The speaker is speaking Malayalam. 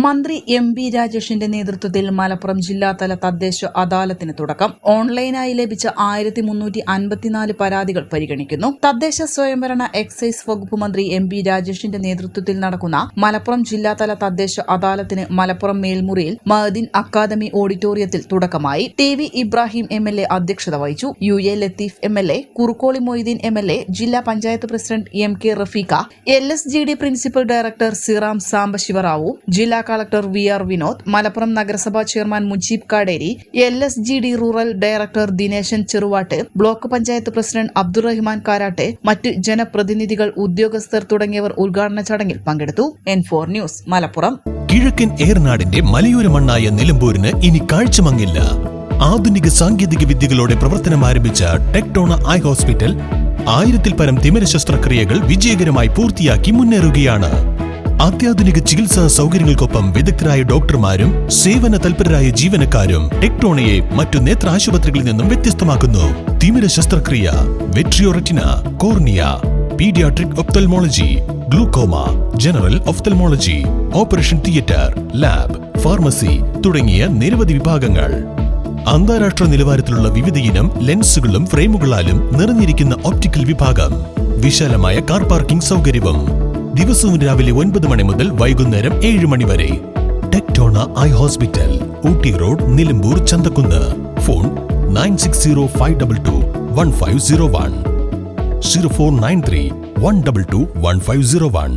മന്ത്രി എം.ബി. രാജേഷിന്റെ നേതൃത്വത്തിൽ മലപ്പുറം ജില്ലാതല തദ്ദേശ അദാലത്തിന് തുടക്കം. ഓൺലൈനായി ലഭിച്ച 1354 പരാതികൾ പരിഗണിക്കുന്നു. തദ്ദേശ സ്വയംഭരണ എക്സൈസ് വകുപ്പ് മന്ത്രി എം.ബി. രാജേഷിന്റെ നേതൃത്വത്തിൽ നടക്കുന്ന മലപ്പുറം ജില്ലാതല തദ്ദേശ അദാലത്തിന് മലപ്പുറം മേൽമുറിയിൽ മഅ്ദിൻ അക്കാദമി ഓഡിറ്റോറിയത്തിൽ തുടക്കമായി. ടി.വി. ഇബ്രാഹിം എം.എൽ.എ അധ്യക്ഷത വഹിച്ചു. U A. Latheef MLA, Kurukkoli Moideen MLA, ജില്ലാ panchayat president M K. Rafeeqa, LSGD principal director Siram Sambasivarao, ജില്ലാ കളക്ടർ വി.ആർ. വിനോദ്, മലപ്പുറം നഗരസഭാ chairman Mujeeb Kaderi, LSGD rural director Dineshan Cheruvatt, block panchayat president Abdurahman Karat, മറ്റ് ജനപ്രതിനിധികൾ, ഉദ്യോഗസ്ഥർ തുടങ്ങിയവർ ഉദ്ഘാടന ചടങ്ങിൽ പങ്കെടുത്തു. N4 news, Malappuram. കിഴക്കൻ ഏറനാടിന്റെ മലയോര മണ്ണായ നിലമ്പൂരിന് ഇനി കാഴ്ചമങ്ങില്ല. ആധുനിക സാങ്കേതിക വിദ്യകളോടെ പ്രവർത്തനം ആരംഭിച്ച ടെക്ടോണ ഐ ഹോസ്പിറ്റൽ 1000-ൽ പരം തിമിര ശസ്ത്രക്രിയകൾ വിജയകരമായി പൂർത്തിയാക്കി മുന്നേറുകയാണ്. അത്യാധുനിക ചികിത്സാ സൗകര്യങ്ങൾക്കൊപ്പം വിദഗ്ധരായ ഡോക്ടർമാരും സേവന തൽപരരായ ജീവനക്കാരും ടെക്ടോണയെ മറ്റു നേത്ര ആശുപത്രികളിൽ നിന്നും വ്യത്യസ്തമാക്കുന്നു. തിമിര ശസ്ത്രക്രിയ, vitreoretina, cornea, paediatric ophthalmology, glaucoma, general ophthalmology, operation theatre, lab, pharmacy തുടങ്ങിയ നിരവധി വിഭാഗങ്ങൾ. അന്താരാഷ്ട്ര നിലവാരത്തിലുള്ള വിവിധയിനം ലെൻസുകളും ഫ്രെയിമുകളാലും നിറഞ്ഞിരിക്കുന്ന ഒപ്റ്റിക്കൽ വിഭാഗം, വിശാലമായ കാർ പാർക്കിംഗ് സൗകര്യവും. ദിവസവും രാവിലെ 9 മണി മുതൽ വൈകുന്നേരം 7 മണി വരെ. Tectona eye hospital, Ooty road, Nilambur, Chanthakkunnu. Phone 9605221501, 0493 122 1501.